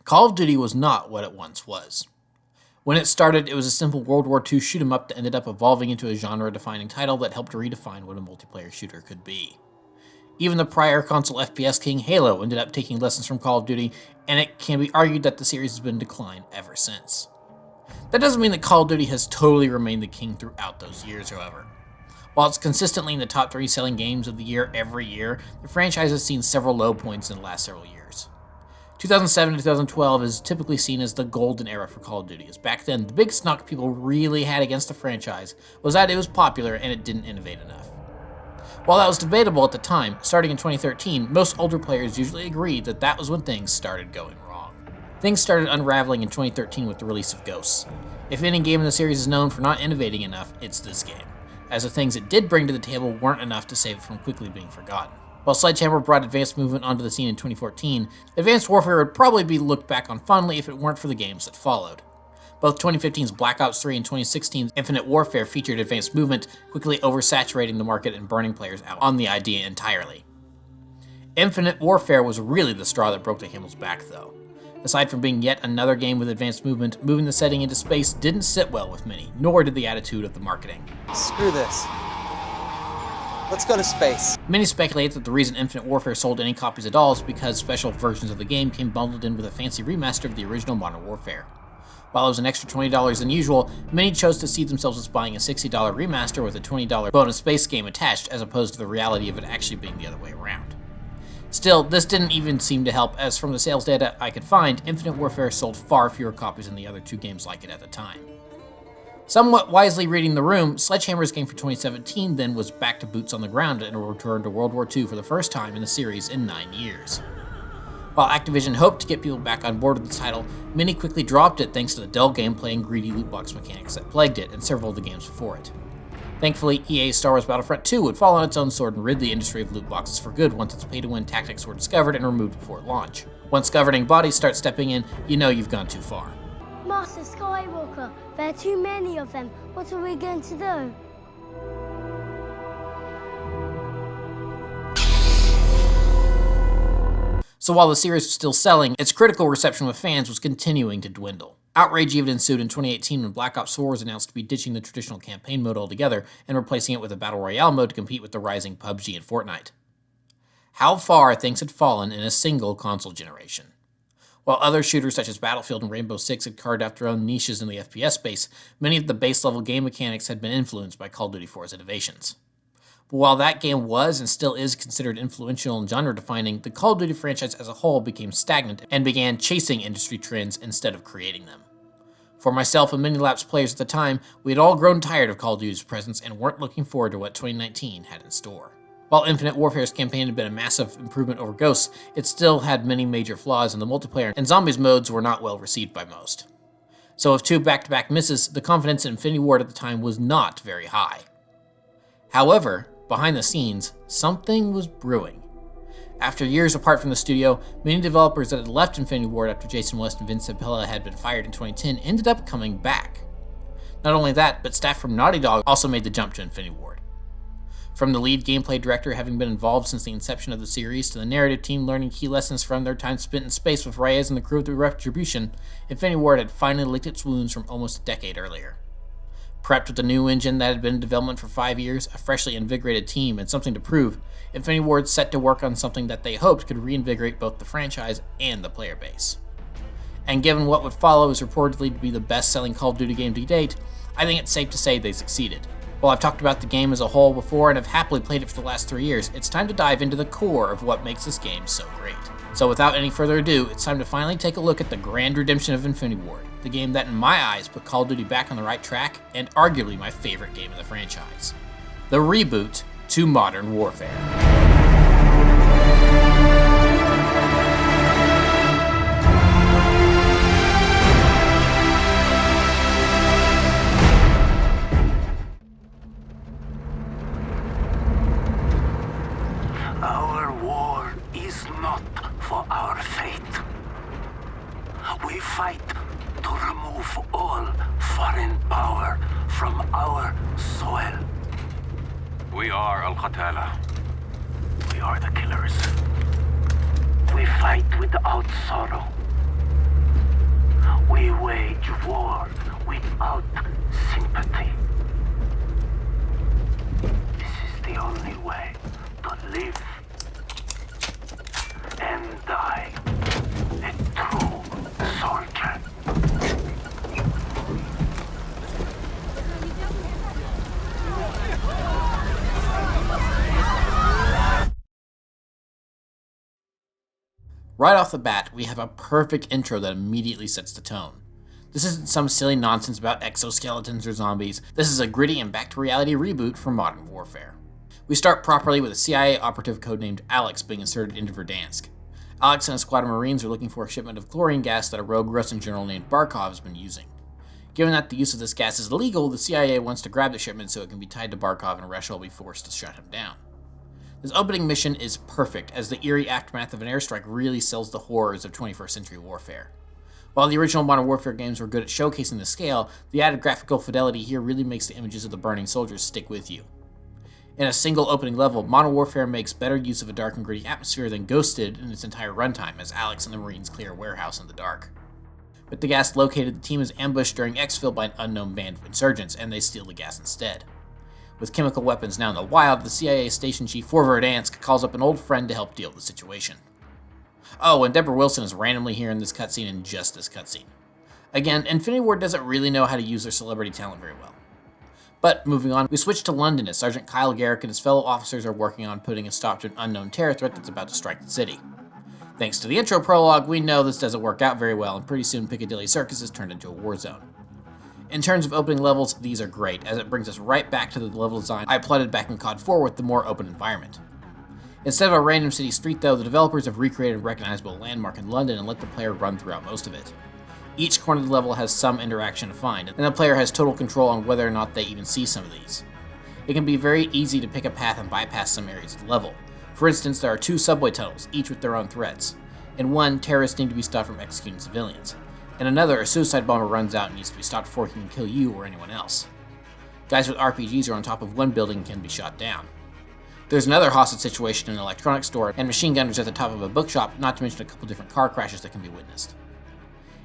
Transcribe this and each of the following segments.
Call of Duty was not what it once was. When it started, it was a simple World War II shoot-'em-up that ended up evolving into a genre-defining title that helped redefine what a multiplayer shooter could be. Even the prior console FPS king Halo ended up taking lessons from Call of Duty, and it can be argued that the series has been in decline ever since. That doesn't mean that Call of Duty has totally remained the king throughout those years, however. While it's consistently in the top 3 selling games of the year every year, the franchise has seen several low points in the last several years. 2007 to 2012 is typically seen as the golden era for Call of Duty, as back then the biggest knock people really had against the franchise was that it was popular and it didn't innovate enough. While that was debatable at the time, starting in 2013, most older players usually agreed that that was when things started going wrong. Things started unraveling in 2013 with the release of Ghosts. If any game in the series is known for not innovating enough, it's this game, as the things it did bring to the table weren't enough to save it from quickly being forgotten. While Sledgehammer brought Advanced Movement onto the scene in 2014, Advanced Warfare would probably be looked back on fondly if it weren't for the games that followed. Both 2015's Black Ops 3 and 2016's Infinite Warfare featured Advanced Movement, quickly oversaturating the market and burning players out on the idea entirely. Infinite Warfare was really the straw that broke the camel's back, though. Aside from being yet another game with Advanced Movement, moving the setting into space didn't sit well with many, nor did the attitude of the marketing. Screw this. Let's go to space. Many speculate that the reason Infinite Warfare sold any copies at all is because special versions of the game came bundled in with a fancy remaster of the original Modern Warfare. While it was an extra $20 than usual, many chose to see themselves as buying a $60 remaster with a $20 bonus space game attached, as opposed to the reality of it actually being the other way around. Still, this didn't even seem to help, as from the sales data I could find, Infinite Warfare sold far fewer copies than the other 2 games like it at the time. Somewhat wisely reading the room, Sledgehammer's game for 2017 then was back to boots on the ground and returned to World War II for the first time in the series in 9 years. While Activision hoped to get people back on board with the title, many quickly dropped it thanks to the dull gameplay and greedy loot box mechanics that plagued it and several of the games before it. Thankfully, EA's Star Wars Battlefront 2 would fall on its own sword and rid the industry of loot boxes for good once its pay-to-win tactics were discovered and removed before launch. Once governing bodies start stepping in, you know you've gone too far. Master Skywalker, there are too many of them. What are we going to do? So while the series was still selling, its critical reception with fans was continuing to dwindle. Outrage even ensued in 2018 when Black Ops 4 was announced to be ditching the traditional campaign mode altogether and replacing it with a Battle Royale mode to compete with the rising PUBG and Fortnite. How far things had fallen in a single console generation. While other shooters such as Battlefield and Rainbow Six had carved out their own niches in the FPS space, many of the base-level game mechanics had been influenced by Call of Duty 4's innovations. But while that game was and still is considered influential and genre-defining, the Call of Duty franchise as a whole became stagnant and began chasing industry trends instead of creating them. For myself and many Lapsed players at the time, we had all grown tired of Call of Duty's presence and weren't looking forward to what 2019 had in store. While Infinite Warfare's campaign had been a massive improvement over Ghosts, it still had many major flaws, and the multiplayer and zombies modes were not well received by most. So with 2 back-to-back misses, the confidence in Infinity Ward at the time was not very high. However, behind the scenes, something was brewing. After years apart from the studio, many developers that had left Infinity Ward after Jason West and Vince Zampella had been fired in 2010 ended up coming back. Not only that, but staff from Naughty Dog also made the jump to Infinity Ward. From the lead gameplay director having been involved since the inception of the series, to the narrative team learning key lessons from their time spent in space with Reyes and the crew of the Retribution, Infinity Ward had finally licked its wounds from almost a decade earlier. Prepped with a new engine that had been in development for 5 years, a freshly invigorated team, and something to prove, Infinity Ward set to work on something that they hoped could reinvigorate both the franchise and the player base. And given what would follow is reportedly to be the best-selling Call of Duty game to date, I think it's safe to say they succeeded. While I've talked about the game as a whole before and have happily played it for the last 3 years, it's time to dive into the core of what makes this game so great. So without any further ado, it's time to finally take a look at the grand redemption of Infinity Ward, the game that in my eyes put Call of Duty back on the right track, and arguably my favorite game in the franchise. The reboot to Modern Warfare. Our war is not for our fate. We fight to remove all foreign power from our soil. We are Al-Qatala. We are the killers. We fight without sorrow. Right off the bat, we have a perfect intro that immediately sets the tone. This isn't some silly nonsense about exoskeletons or zombies. This is a gritty and back-to-reality reboot for modern warfare. We start properly with a CIA operative codenamed Alex being inserted into Verdansk. Alex and a squad of Marines are looking for a shipment of chlorine gas that a rogue Russian general named Barkov has been using. Given that the use of this gas is illegal, the CIA wants to grab the shipment so it can be tied to Barkov and Russia will be forced to shut him down. This opening mission is perfect, as the eerie aftermath of an airstrike really sells the horrors of 21st century warfare. While the original Modern Warfare games were good at showcasing the scale, the added graphical fidelity here really makes the images of the burning soldiers stick with you. In a single opening level, Modern Warfare makes better use of a dark and gritty atmosphere than Ghost did in its entire runtime, as Alex and the Marines clear a warehouse in the dark. With the gas located, the team is ambushed during exfil by an unknown band of insurgents, and they steal the gas instead. With chemical weapons now in the wild, the CIA station chief for Verdansk calls up an old friend to help deal with the situation. Oh, and Deborah Wilson is randomly here in this cutscene in just this cutscene. Again, Infinity Ward doesn't really know how to use their celebrity talent very well. But moving on, we switch to London as Sergeant Kyle Garrick and his fellow officers are working on putting a stop to an unknown terror threat that's about to strike the city. Thanks to the intro prologue, we know this doesn't work out very well, and pretty soon Piccadilly Circus is turned into a war zone. In terms of opening levels, these are great, as it brings us right back to the level design I plotted back in CoD 4 with the more open environment. Instead of a random city street though, the developers have recreated a recognizable landmark in London and let the player run throughout most of it. Each corner of the level has some interaction to find, and the player has total control on whether or not they even see some of these. It can be very easy to pick a path and bypass some areas of the level. For instance, there are 2 subway tunnels, each with their own threats. In one, terrorists need to be stopped from executing civilians. In another, a suicide bomber runs out and needs to be stopped before he can kill you or anyone else. Guys with RPGs are on top of one building and can be shot down. There's another hostage situation in an electronics store, and machine gunners at the top of a bookshop, not to mention a couple different car crashes that can be witnessed.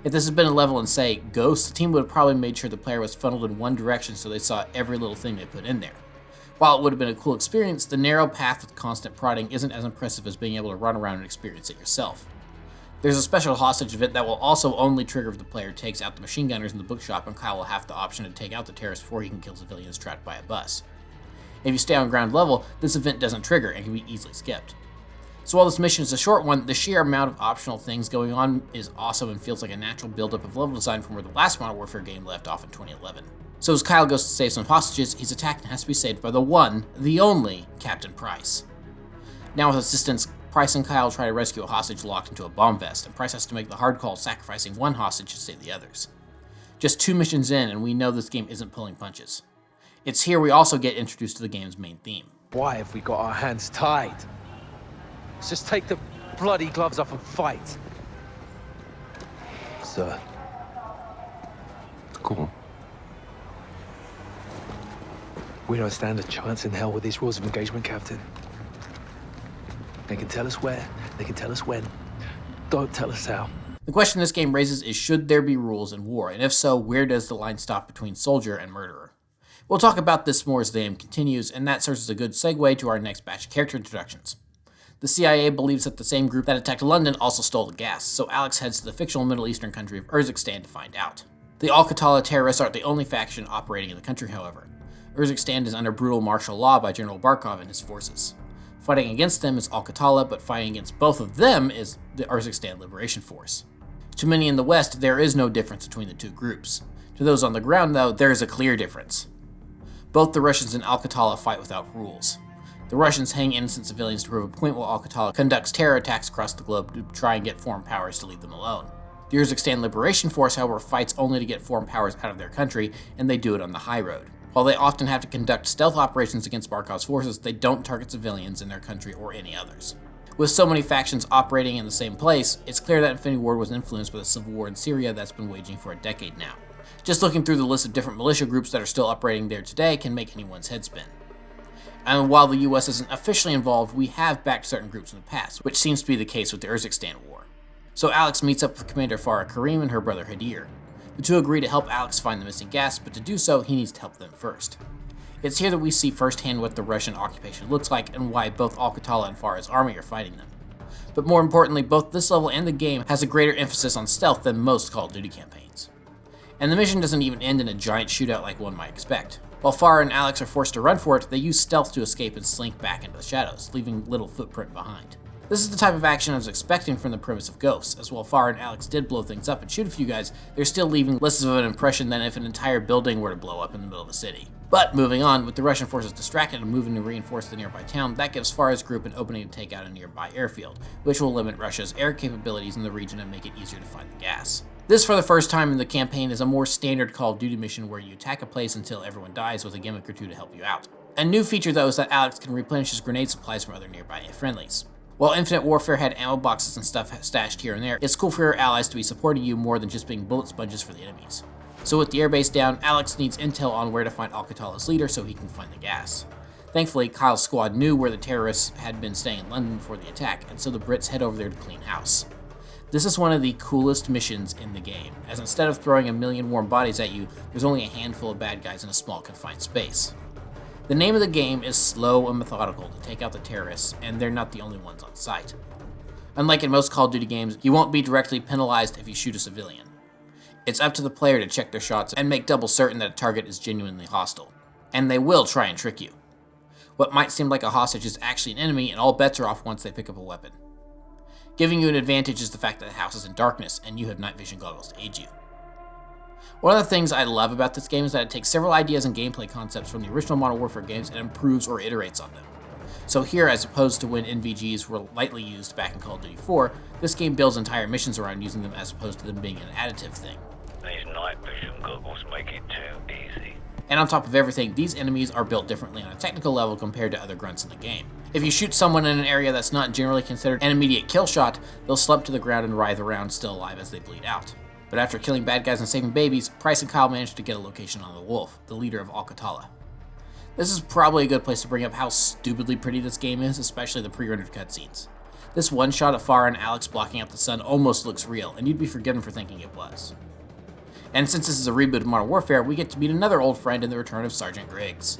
If this had been a level in, say, Ghost, the team would have probably made sure the player was funneled in one direction so they saw every little thing they put in there. While it would have been a cool experience, the narrow path with constant prodding isn't as impressive as being able to run around and experience it yourself. There's a special hostage event that will also only trigger if the player takes out the machine gunners in the bookshop, and Kyle will have the option to take out the terrorists before he can kill civilians trapped by a bus. If you stay on ground level, this event doesn't trigger and can be easily skipped. So while this mission is a short one, the sheer amount of optional things going on is awesome and feels like a natural buildup of level design from where the last Modern Warfare game left off in 2011. So as Kyle goes to save some hostages, he's attacked and has to be saved by the one, the only, Captain Price. Now with assistance, Price and Kyle try to rescue a hostage locked into a bomb vest, and Price has to make the hard call sacrificing one hostage to save the others. Just 2 missions in, and we know this game isn't pulling punches. It's here we also get introduced to the game's main theme. Why have we got our hands tied? Let's just take the bloody gloves off and fight. Sir. Cool. We don't stand a chance in hell with these rules of engagement, Captain. They can tell us where, they can tell us when. Don't tell us how. The question this game raises is, should there be rules in war, and if so, where does the line stop between soldier and murderer? We'll talk about this more as the game continues, and that serves as a good segue to our next batch of character introductions. The CIA believes that the same group that attacked London also stole the gas, so Alex heads to the fictional Middle Eastern country of Urzikstan to find out. The Al-Qatala terrorists aren't the only faction operating in the country, however. Urzikstan is under brutal martial law by General Barkov and his forces. Fighting against them is Al-Qatala, but fighting against both of them is the Urzikstan Liberation Force. To many in the West, there is no difference between the two groups. To those on the ground, though, there is a clear difference. Both the Russians and Al-Qatala fight without rules. The Russians hang innocent civilians to prove a point, while Al-Qatala conducts terror attacks across the globe to try and get foreign powers to leave them alone. The Urzikstan Liberation Force, however, fights only to get foreign powers out of their country, and they do it on the high road. While they often have to conduct stealth operations against Barkov's forces, they don't target civilians in their country or any others. With so many factions operating in the same place, it's clear that Infinity Ward was influenced by the civil war in Syria that's been waging for a decade now. Just looking through the list of different militia groups that are still operating there today can make anyone's head spin. And while the US isn't officially involved, we have backed certain groups in the past, which seems to be the case with the Urzikstan War. So Alex meets up with Commander Farah Karim and her brother Hadir. The two agree to help Alex find the missing gas, but to do so, he needs to help them first. It's here that we see firsthand what the Russian occupation looks like and why both Al-Qatala and Farah's army are fighting them. But more importantly, both this level and the game has a greater emphasis on stealth than most Call of Duty campaigns. And the mission doesn't even end in a giant shootout like one might expect. While Farah and Alex are forced to run for it, they use stealth to escape and slink back into the shadows, leaving little footprint behind. This is the type of action I was expecting from the premise of Ghosts, as while Farah and Alex did blow things up and shoot a few guys, they're still leaving less of an impression than if an entire building were to blow up in the middle of the city. But moving on, with the Russian forces distracted and moving to reinforce the nearby town, that gives Farah's group an opening to take out a nearby airfield, which will limit Russia's air capabilities in the region and make it easier to find the gas. This, for the first time in the campaign, is a more standard Call of Duty mission where you attack a place until everyone dies with a gimmick or two to help you out. A new feature though is that Alex can replenish his grenade supplies from other nearby friendlies. While Infinite Warfare had ammo boxes and stuff stashed here and there, it's cool for your allies to be supporting you more than just being bullet sponges for the enemies. So with the airbase down, Alex needs intel on where to find Al-Qatala's leader so he can find the gas. Thankfully, Kyle's squad knew where the terrorists had been staying in London before the attack, and so the Brits head over there to clean house. This is one of the coolest missions in the game, as instead of throwing a million warm bodies at you, there's only a handful of bad guys in a small confined space. The name of the game is slow and methodical to take out the terrorists, and they're not the only ones on site. Unlike in most Call of Duty games, you won't be directly penalized if you shoot a civilian. It's up to the player to check their shots and make double certain that a target is genuinely hostile. And they will try and trick you. What might seem like a hostage is actually an enemy, and all bets are off once they pick up a weapon. Giving you an advantage is the fact that the house is in darkness, and you have night vision goggles to aid you. One of the things I love about this game is that it takes several ideas and gameplay concepts from the original Modern Warfare games and improves or iterates on them. So here, as opposed to when NVGs were lightly used back in Call of Duty 4, this game builds entire missions around using them as opposed to them being an additive thing. These night vision goggles make it too easy. And on top of everything, these enemies are built differently on a technical level compared to other grunts in the game. If you shoot someone in an area that's not generally considered an immediate kill shot, they'll slump to the ground and writhe around still alive as they bleed out. But after killing bad guys and saving babies, Price and Kyle managed to get a location on the Wolf, the leader of Al-Qatala. This is probably a good place to bring up how stupidly pretty this game is, especially the pre-rendered cutscenes. This one shot of Farah and Alex blocking out the sun almost looks real, and you'd be forgiven for thinking it was. And since this is a reboot of Modern Warfare, we get to meet another old friend in the return of Sergeant Griggs.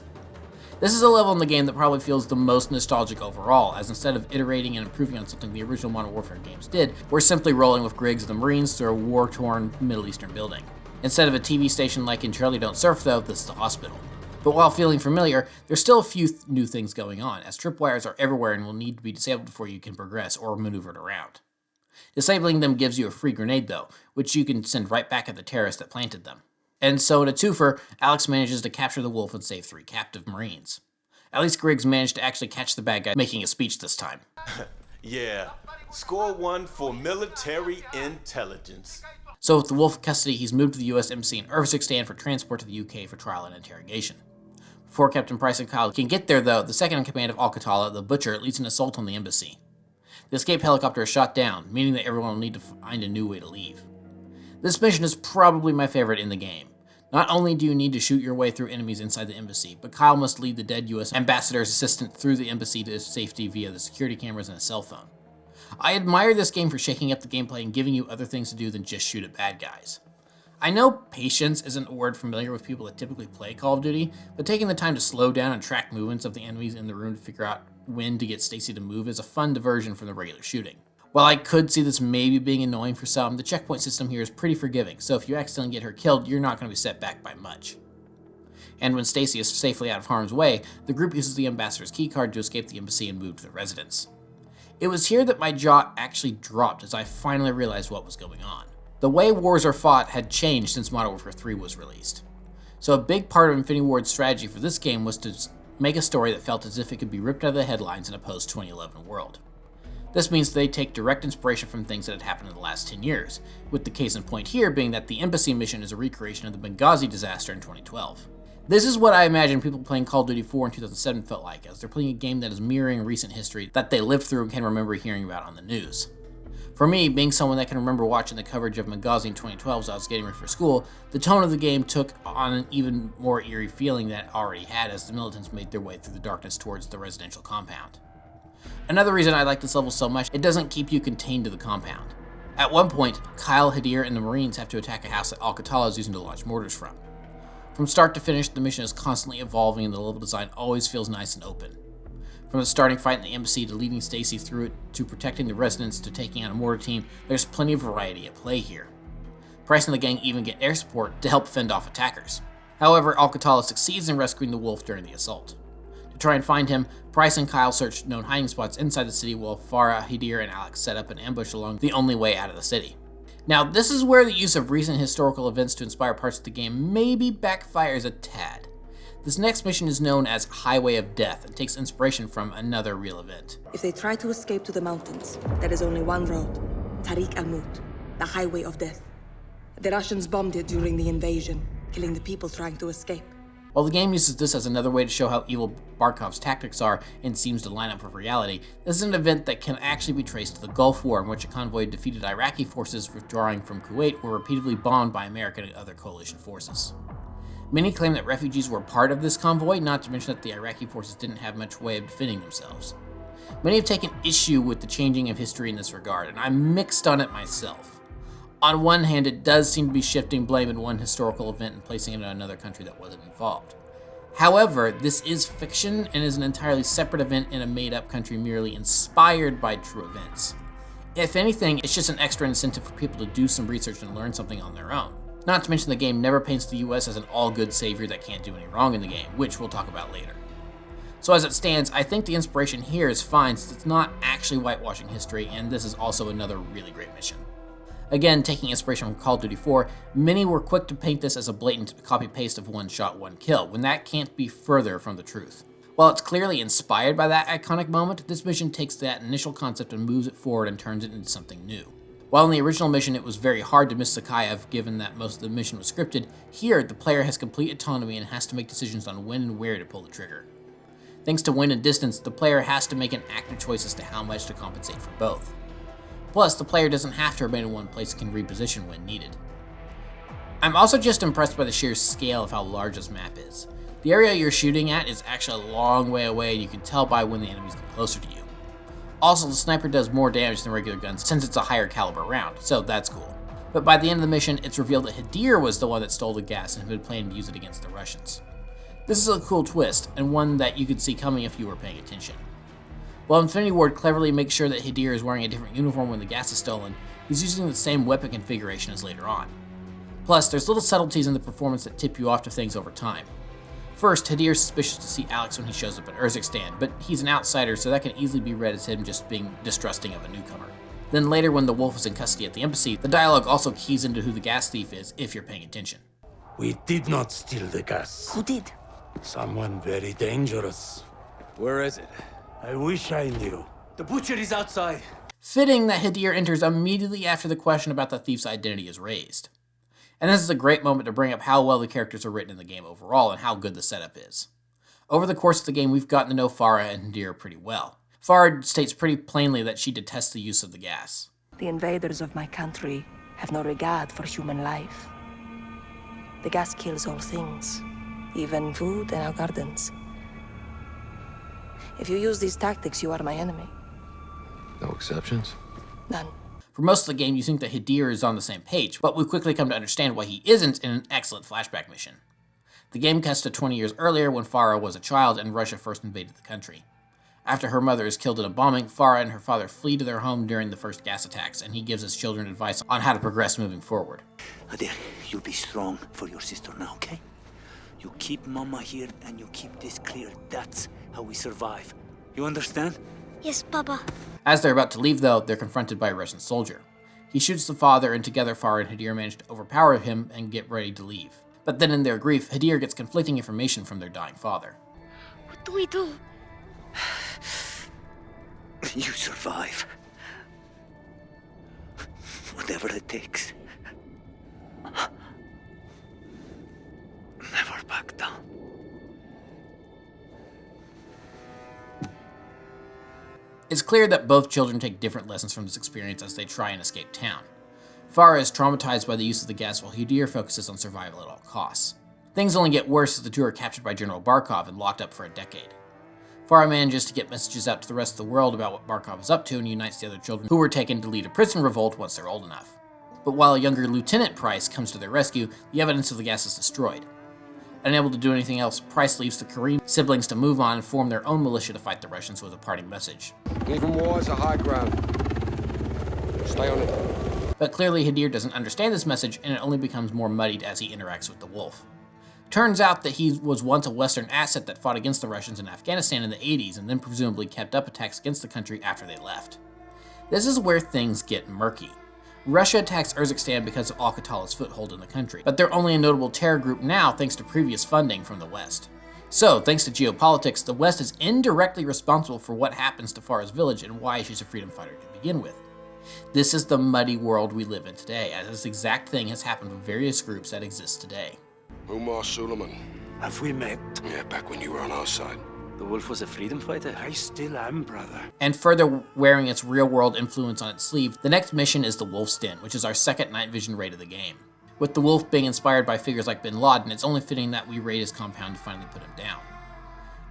This is a level in the game that probably feels the most nostalgic overall, as instead of iterating and improving on something the original Modern Warfare games did, we're simply rolling with Griggs the Marines through a war-torn Middle Eastern building. Instead of a TV station like in Charlie Don't Surf though, this is a hospital. But while feeling familiar, there's still a few new things going on, as tripwires are everywhere and will need to be disabled before you can progress or maneuvered around. Disabling them gives you a free grenade though, which you can send right back at the terrorist that planted them. And so in a twofer, Alex manages to capture the Wolf and save 3 captive Marines. At least Griggs managed to actually catch the bad guy making a speech this time. Yeah, score 1 for military intelligence. So with the Wolf in custody, he's moved to the US Embassy in Urzikstan for transport to the UK for trial and interrogation. Before Captain Price and Kyle can get there though, the second in command of Al-Qatala, the Butcher, leads an assault on the embassy. The escape helicopter is shot down, meaning that everyone will need to find a new way to leave. This mission is probably my favorite in the game. Not only do you need to shoot your way through enemies inside the embassy, but Kyle must lead the dead US ambassador's assistant through the embassy to safety via the security cameras and a cell phone. I admire this game for shaking up the gameplay and giving you other things to do than just shoot at bad guys. I know patience isn't a word familiar with people that typically play Call of Duty, but taking the time to slow down and track movements of the enemies in the room to figure out when to get Stacy to move is a fun diversion from the regular shooting. While I could see this maybe being annoying for some, the checkpoint system here is pretty forgiving, so if you accidentally get her killed, you're not going to be set back by much. And when Stacy is safely out of harm's way, the group uses the ambassador's keycard to escape the embassy and move to the residence. It was here that my jaw actually dropped as I finally realized what was going on. The way wars are fought had changed since Modern Warfare 3 was released. So a big part of Infinity Ward's strategy for this game was to make a story that felt as if it could be ripped out of the headlines in a post-2011 world. This means they take direct inspiration from things that had happened in the last 10 years, with the case in point here being that the embassy mission is a recreation of the Benghazi disaster in 2012. This is what I imagine people playing Call of Duty 4 in 2007 felt like, as they're playing a game that is mirroring recent history that they lived through and can remember hearing about on the news. For me, being someone that can remember watching the coverage of Benghazi in 2012 as I was getting ready for school, the tone of the game took on an even more eerie feeling than it already had as the militants made their way through the darkness towards the residential compound. Another reason I like this level so much, it doesn't keep you contained to the compound. At one point, Kyle, Hadir, and the Marines have to attack a house that Al-Qatala is using to launch mortars from. From start to finish, the mission is constantly evolving and the level design always feels nice and open. From the starting fight in the embassy to leading Stacy through it to protecting the residents to taking out a mortar team, there's plenty of variety at play here. Price and the gang even get air support to help fend off attackers. However, Al-Qatala succeeds in rescuing the Wolf during the assault. To try and find him, Price and Kyle search known hiding spots inside the city while Farah, Hadir, and Alex set up an ambush along the only way out of the city. Now, this is where the use of recent historical events to inspire parts of the game maybe backfires a tad. This next mission is known as Highway of Death and takes inspiration from another real event. If they try to escape to the mountains, there is only one road, Tariq al-Mut, the Highway of Death. The Russians bombed it during the invasion, killing the people trying to escape. While the game uses this as another way to show how evil Barkov's tactics are and seems to line up with reality, this is an event that can actually be traced to the Gulf War, in which a convoy of defeated Iraqi forces withdrawing from Kuwait were repeatedly bombed by American and other coalition forces. Many claim that refugees were part of this convoy, not to mention that the Iraqi forces didn't have much way of defending themselves. Many have taken issue with the changing of history in this regard, and I'm mixed on it myself. On one hand, it does seem to be shifting blame in one historical event and placing it on another country that wasn't involved. However, this is fiction and is an entirely separate event in a made-up country merely inspired by true events. If anything, it's just an extra incentive for people to do some research and learn something on their own. Not to mention the game never paints the US as an all-good savior that can't do any wrong in the game, which we'll talk about later. So as it stands, I think the inspiration here is fine since it's not actually whitewashing history, and this is also another really great mission. Again, taking inspiration from Call of Duty 4, many were quick to paint this as a blatant copy-paste of one shot, one kill, when that can't be further from the truth. While it's clearly inspired by that iconic moment, this mission takes that initial concept and moves it forward and turns it into something new. While in the original mission it was very hard to miss Sakayev given that most of the mission was scripted, here the player has complete autonomy and has to make decisions on when and where to pull the trigger. Thanks to wind and distance, the player has to make an active choice as to how much to compensate for both. Plus, the player doesn't have to remain in one place and can reposition when needed. I'm also just impressed by the sheer scale of how large this map is. The area you're shooting at is actually a long way away and you can tell by when the enemies get closer to you. Also, the sniper does more damage than regular guns since it's a higher caliber round, so that's cool. But by the end of the mission, it's revealed that Hadir was the one that stole the gas and had been planning to use it against the Russians. This is a cool twist, and one that you could see coming if you were paying attention. While Infinity Ward cleverly makes sure that Hadir is wearing a different uniform when the gas is stolen, he's using the same weapon configuration as later on. Plus, there's little subtleties in the performance that tip you off to things over time. First, Hadir's suspicious to see Alex when he shows up at Urzikstan, but he's an outsider, so that can easily be read as him just being distrusting of a newcomer. Then later, when the wolf is in custody at the embassy, the dialogue also keys into who the gas thief is, if you're paying attention. We did not steal the gas. Who did? Someone very dangerous. Where is it? I wish I knew. The butcher is outside. Fitting that Hadir enters immediately after the question about the thief's identity is raised. And this is a great moment to bring up how well the characters are written in the game overall and how good the setup is. Over the course of the game, we've gotten to know Farah and Hadir pretty well. Farah states pretty plainly that she detests the use of the gas. The invaders of my country have no regard for human life. The gas kills all things, even food and our gardens. If you use these tactics, you are my enemy. No exceptions? None. For most of the game, you think that Hadir is on the same page, but we quickly come to understand why he isn't in an excellent flashback mission. The game cuts to 20 years earlier when Farah was a child and Russia first invaded the country. After her mother is killed in a bombing, Farah and her father flee to their home during the first gas attacks, and he gives his children advice on how to progress moving forward. Hadir, you be strong for your sister now, okay? You keep Mama here and you keep this clear. That's how we survive. You understand? Yes, Papa. As they're about to leave, though, they're confronted by a Russian soldier. He shoots the father, and together Farah and Hadir manage to overpower him and get ready to leave. But then in their grief, Hadir gets conflicting information from their dying father. What do we do? You survive. Whatever it takes. Never back down. It's clear that both children take different lessons from this experience as they try and escape town. Farah is traumatized by the use of the gas while Hadir focuses on survival at all costs. Things only get worse as the two are captured by General Barkov and locked up for a decade. Farah manages to get messages out to the rest of the world about what Barkov is up to and unites the other children who were taken to lead a prison revolt once they're old enough. But while a younger Lieutenant Price comes to their rescue, the evidence of the gas is destroyed. Unable to do anything else, Price leaves the Karim siblings to move on and form their own militia to fight the Russians with a parting message. Even war is a high ground. Stay on it. But clearly Hadir doesn't understand this message, and it only becomes more muddied as he interacts with the wolf. Turns out that he was once a Western asset that fought against the Russians in Afghanistan in the 80s and then presumably kept up attacks against the country after they left. This is where things get murky. Russia attacks Urzikstan because of Al-Qatalah's foothold in the country, but they're only a notable terror group now thanks to previous funding from the West. So, thanks to geopolitics, the West is indirectly responsible for what happens to Farah's village and why she's a freedom fighter to begin with. This is the muddy world we live in today, as this exact thing has happened with various groups that exist today. Umar Suleiman. Have we met? Yeah, back when you were on our side. The wolf was a freedom fighter? I still am, brother. And further wearing its real-world influence on its sleeve, the next mission is the Wolf's Den, which is our second night vision raid of the game. With the Wolf being inspired by figures like Bin Laden, it's only fitting that we raid his compound to finally put him down.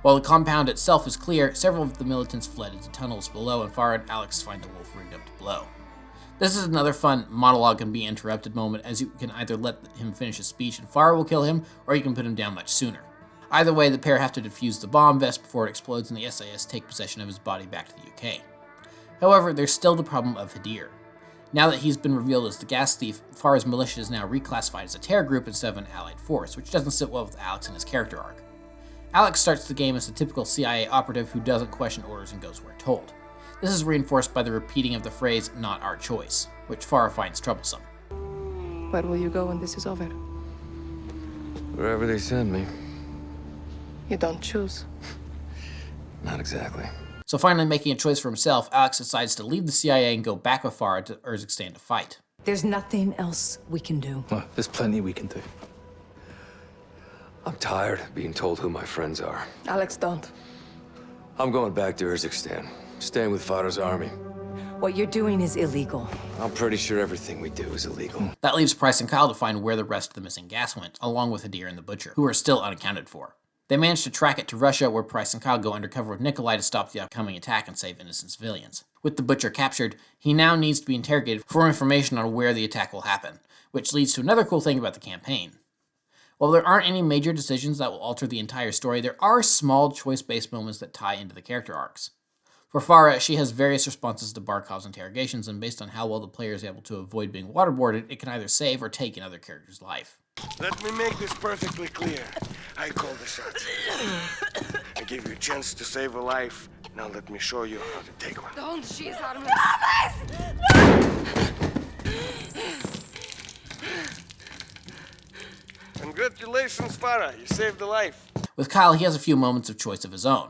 While the compound itself is clear, several of the militants fled into tunnels below, and Farah and Alex find the Wolf rigged up to blow. This is another fun monologue and be interrupted moment, as you can either let him finish his speech and Farah will kill him, or you can put him down much sooner. Either way, the pair have to defuse the bomb vest before it explodes and the SAS take possession of his body back to the UK. However, there's still the problem of Hadir. Now that he's been revealed as the gas thief, Farah's militia is now reclassified as a terror group instead of an allied force, which doesn't sit well with Alex and his character arc. Alex starts the game as a typical CIA operative who doesn't question orders and goes where told. This is reinforced by the repeating of the phrase, "not our choice," which Farah finds troublesome. Where will you go when this is over? Wherever they send me. You don't choose. Not exactly. So finally making a choice for himself, Alex decides to leave the CIA and go back with Farah to Urzikstan to fight. There's nothing else we can do. Well, there's plenty we can do. I'm tired of being told who my friends are. Alex, don't. I'm going back to Urzikstan, staying with Farah's army. What you're doing is illegal. I'm pretty sure everything we do is illegal. That leaves Price and Kyle to find where the rest of the missing gas went, along with Hadir and the Butcher, who are still unaccounted for. They manage to track it to Russia, where Price and Kyle go undercover with Nikolai to stop the upcoming attack and save innocent civilians. With the Butcher captured, he now needs to be interrogated for information on where the attack will happen, which leads to another cool thing about the campaign. While there aren't any major decisions that will alter the entire story, there are small choice-based moments that tie into the character arcs. For Farah, she has various responses to Barkov's interrogations, and based on how well the player is able to avoid being waterboarded, it can either save or take another character's life. Let me make this perfectly clear. I call the shots. I gave you a chance to save a life. Now let me show you how to take one. Don't, she is harmless. Congratulations, Farah. You saved a life. With Kyle, he has a few moments of choice of his own.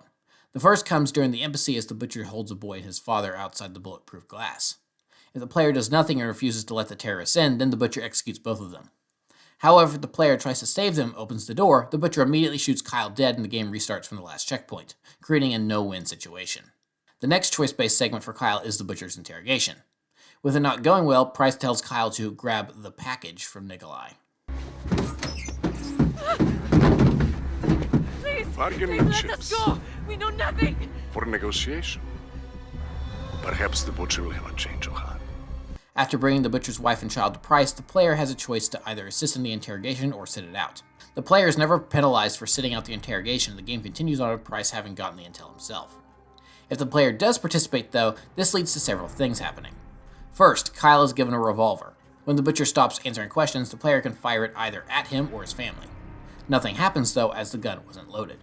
The first comes during the embassy as the Butcher holds a boy and his father outside the bulletproof glass. If the player does nothing and refuses to let the terrorists in, then the Butcher executes both of them. However, if the player tries to save them, opens the door, the Butcher immediately shoots Kyle dead and the game restarts from the last checkpoint, creating a no-win situation. The next choice-based segment for Kyle is the Butcher's interrogation. With it not going well, Price tells Kyle to grab the package from Nikolai. Bargaining Please let chips us go! We know nothing! for negotiation. Perhaps the Butcher will have a change of heart. After bringing the Butcher's wife and child to Price, the player has a choice to either assist in the interrogation or sit it out. The player is never penalized for sitting out the interrogation, and the game continues on with Price having gotten the intel himself. If the player does participate though, this leads to several things happening. First, Kyle is given a revolver. When the Butcher stops answering questions, the player can fire it either at him or his family. Nothing happens though, as the gun wasn't loaded.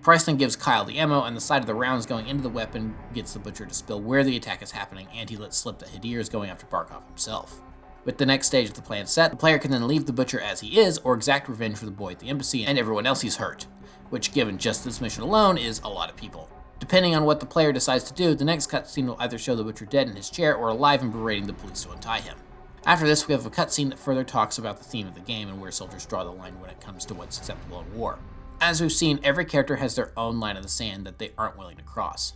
Price then gives Kyle the ammo, and the sight of the rounds going into the weapon gets the Butcher to spill where the attack is happening, and he lets slip that Hadir is going after Barkov himself. With the next stage of the plan set, the player can then leave the Butcher as he is, or exact revenge for the boy at the embassy and everyone else he's hurt, which given just this mission alone is a lot of people. Depending on what the player decides to do, the next cutscene will either show the Butcher dead in his chair or alive and berating the police to untie him. After this, we have a cutscene that further talks about the theme of the game and where soldiers draw the line when it comes to what's acceptable in war. As we've seen, every character has their own line in the sand that they aren't willing to cross.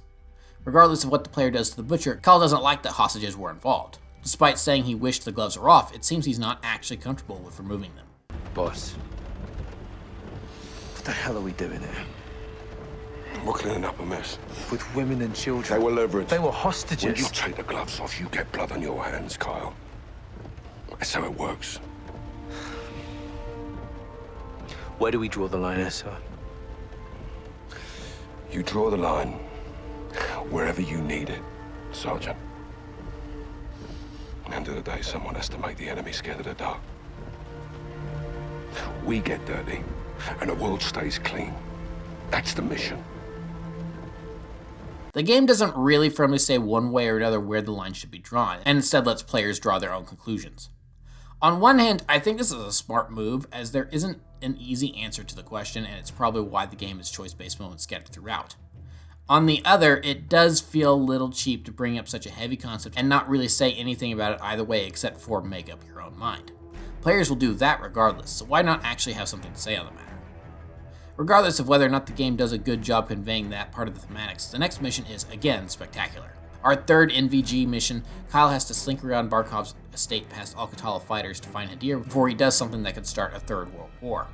Regardless of what the player does to the Butcher, Kyle doesn't like that hostages were involved. Despite saying he wished the gloves were off, it seems he's not actually comfortable with removing them. Boss, what the hell are we doing here? We're cleaning up a mess. With women and children. They were leverage. They were hostages. When you take the gloves off, you get blood on your hands, Kyle. That's how it works. Where do we draw the line, sir? You draw the line wherever you need it, Sergeant. End of the day, someone has to make the enemy scared of the dark. We get dirty, and the world stays clean. That's the mission. The game doesn't really firmly say one way or another where the line should be drawn, and instead lets players draw their own conclusions. On one hand, I think this is a smart move, as there isn't an easy answer to the question, and it's probably why the game is choice-based moments scattered throughout. On the other, it does feel a little cheap to bring up such a heavy concept and not really say anything about it either way except for make up your own mind. Players will do that regardless, so why not actually have something to say on the matter? Regardless of whether or not the game does a good job conveying that part of the thematics, the next mission is, again, spectacular. Our third NVG mission, Kyle has to slink around Barkov's estate past Al-Qatala fighters to find Hadir before he does something that could start a third world war.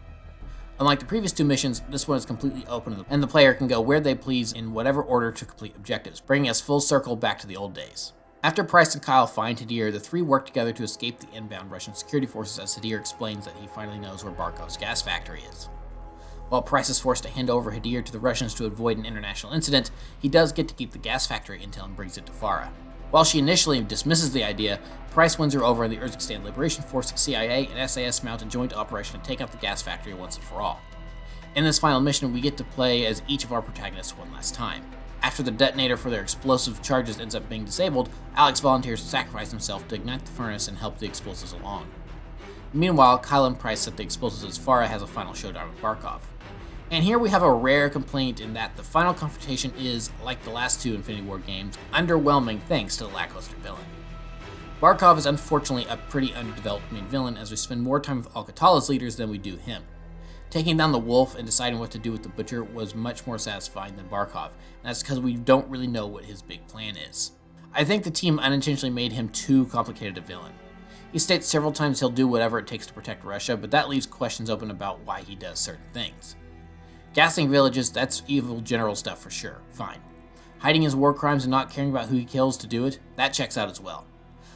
Unlike the previous two missions, this one is completely open and the player can go where they please in whatever order to complete objectives, bringing us full circle back to the old days. After Price and Kyle find Hadir, the three work together to escape the inbound Russian security forces as Hadir explains that he finally knows where Barkov's gas factory is. While Price is forced to hand over Hadir to the Russians to avoid an international incident, he does get to keep the gas factory intel and brings it to Farah. While she initially dismisses the idea, Price wins her over and the Urzikstan Liberation Force, CIA, and SAS mount a joint operation to take out the gas factory once and for all. In this final mission, we get to play as each of our protagonists one last time. After the detonator for their explosive charges ends up being disabled, Alex volunteers to sacrifice himself to ignite the furnace and help the explosives along. Meanwhile, Kyle and Price set the explosives as Farah has a final showdown with Barkov. And here we have a rare complaint in that the final confrontation is, like the last two Infinity Ward games, underwhelming thanks to the lackluster villain. Barkov is unfortunately a pretty underdeveloped main villain as we spend more time with Al-Qatala's leaders than we do him. Taking down the Wolf and deciding what to do with the Butcher was much more satisfying than Barkov, and that's because we don't really know what his big plan is. I think the team unintentionally made him too complicated a villain. He states several times he'll do whatever it takes to protect Russia, but that leaves questions open about why he does certain things. Gassing villages, that's evil general stuff for sure, fine. Hiding his war crimes and not caring about who he kills to do it, that checks out as well.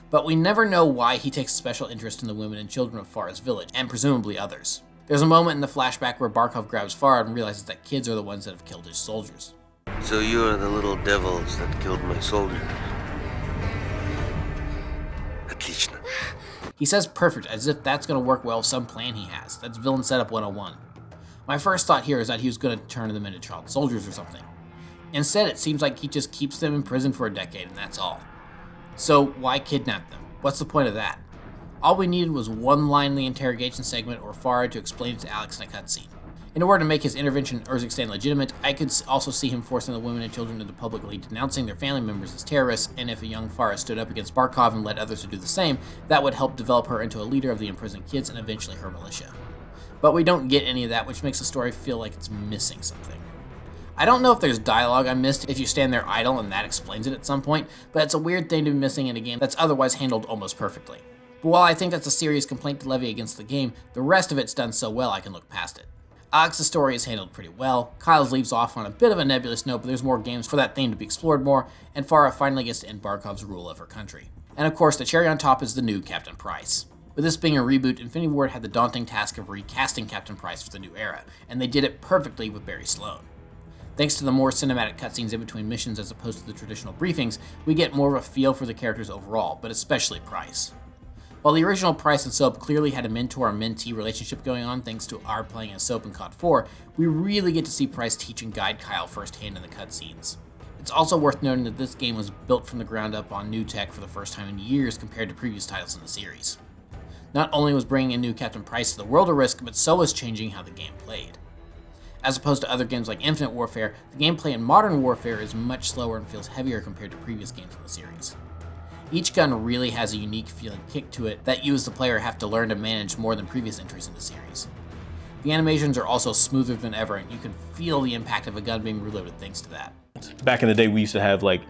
But we never know why he takes special interest in the women and children of Farah's village, and presumably others. There's a moment in the flashback where Barkov grabs Farah and realizes that kids are the ones that have killed his soldiers. So you are the little devils that killed my soldiers. Отлично. He says perfect, as if that's going to work well with some plan he has. That's villain setup 101. My first thought here is that he was going to turn them into child soldiers or something. Instead, it seems like he just keeps them in prison for a decade and that's all. So why kidnap them? What's the point of that? All we needed was one line in the interrogation segment or Farah to explain it to Alex in a cutscene. In order to make his intervention in Urzikstan legitimate, I could also see him forcing the women and children into publicly denouncing their family members as terrorists, and if a young Farah stood up against Barkov and led others to do the same, that would help develop her into a leader of the imprisoned kids and eventually her militia. But we don't get any of that, which makes the story feel like it's missing something. I don't know if there's dialogue I missed if you stand there idle and that explains it at some point, but it's a weird thing to be missing in a game that's otherwise handled almost perfectly. But while I think that's a serious complaint to levy against the game, the rest of it's done so well I can look past it. Alex's story is handled pretty well, Kyle's leaves off on a bit of a nebulous note, but there's more games for that theme to be explored more, and Farah finally gets to end Barkov's rule of her country. And of course, the cherry on top is the new Captain Price. With this being a reboot, Infinity Ward had the daunting task of recasting Captain Price for the new era, and they did it perfectly with Barry Sloane. Thanks to the more cinematic cutscenes in between missions as opposed to the traditional briefings, we get more of a feel for the characters overall, but especially Price. While the original Price and Soap clearly had a mentor-mentee relationship going on thanks to our playing as Soap in CoD 4, we really get to see Price teach and guide Kyle firsthand in the cutscenes. It's also worth noting that this game was built from the ground up on new tech for the first time in years compared to previous titles in the series. Not only was bringing a new Captain Price to the world a risk, but so was changing how the game played. As opposed to other games like Infinite Warfare, the gameplay in Modern Warfare is much slower and feels heavier compared to previous games in the series. Each gun really has a unique feeling kick to it that you as the player have to learn to manage more than previous entries in the series. The animations are also smoother than ever, and you can feel the impact of a gun being reloaded thanks to that. Back in the day, we used to have like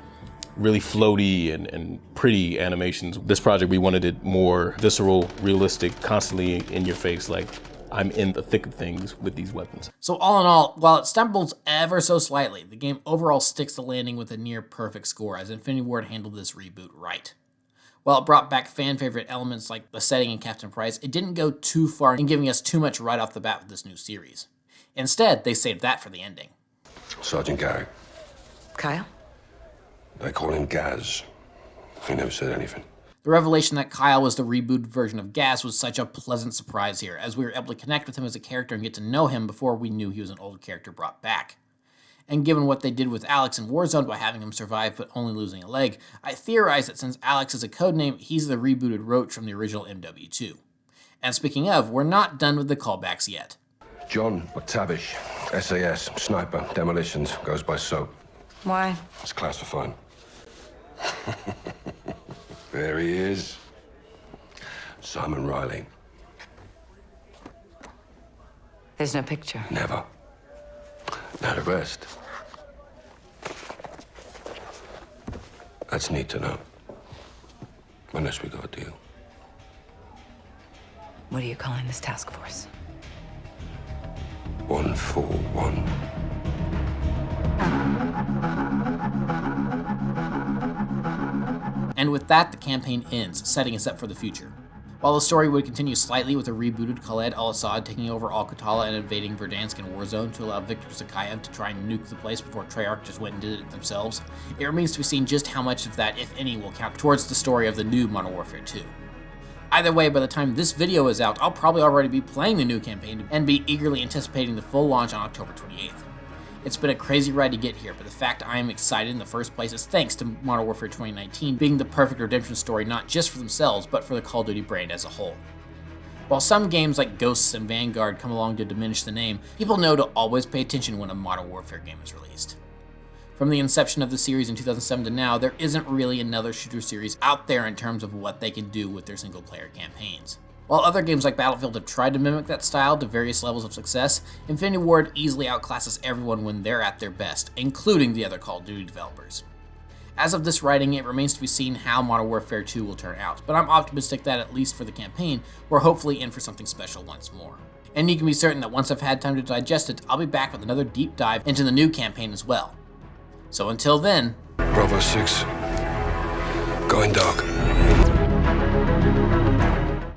really floaty and pretty animations. This project, we wanted it more visceral, realistic, constantly in your face, like I'm in the thick of things with these weapons. So all in all, while it stumbles ever so slightly, the game overall sticks the landing with a near perfect score, as Infinity Ward handled this reboot right. While it brought back fan favorite elements like the setting in Captain Price, it didn't go too far in giving us too much right off the bat with this new series. Instead, they saved that for the ending. Sergeant Garrick. Kyle? They call him Gaz. He never said anything. The revelation that Kyle was the rebooted version of Gas was such a pleasant surprise here, as we were able to connect with him as a character and get to know him before we knew he was an old character brought back. And given what they did with Alex in Warzone by having him survive but only losing a leg, I theorize that since Alex is a codename, he's the rebooted Roach from the original MW2. And speaking of, we're not done with the callbacks yet. John McTavish, SAS, sniper, demolitions, goes by SOAP. Why? It's classified. There he is. Simon Riley. There's no picture. Never. Now the rest. That's neat to know. Unless we got a deal. What are you calling this task force? 141. And with that, the campaign ends, setting us up for the future. While the story would continue slightly with a rebooted Khaled al-Assad taking over Al-Qatala and invading Verdansk and Warzone to allow Viktor Zakhaev to try and nuke the place before Treyarch just went and did it themselves, it remains to be seen just how much of that, if any, will count towards the story of the new Modern Warfare 2. Either way, by the time this video is out, I'll probably already be playing the new campaign and be eagerly anticipating the full launch on October 28th. It's been a crazy ride to get here, but the fact I am excited in the first place is thanks to Modern Warfare 2019 being the perfect redemption story not just for themselves, but for the Call of Duty brand as a whole. While some games like Ghosts and Vanguard come along to diminish the name, people know to always pay attention when a Modern Warfare game is released. From the inception of the series in 2007 to now, there isn't really another shooter series out there in terms of what they can do with their single-player campaigns. While other games like Battlefield have tried to mimic that style to various levels of success, Infinity Ward easily outclasses everyone when they're at their best, including the other Call of Duty developers. As of this writing, it remains to be seen how Modern Warfare 2 will turn out, but I'm optimistic that at least for the campaign, we're hopefully in for something special once more. And you can be certain that once I've had time to digest it, I'll be back with another deep dive into the new campaign as well. So until then... Bravo 6. Going dark.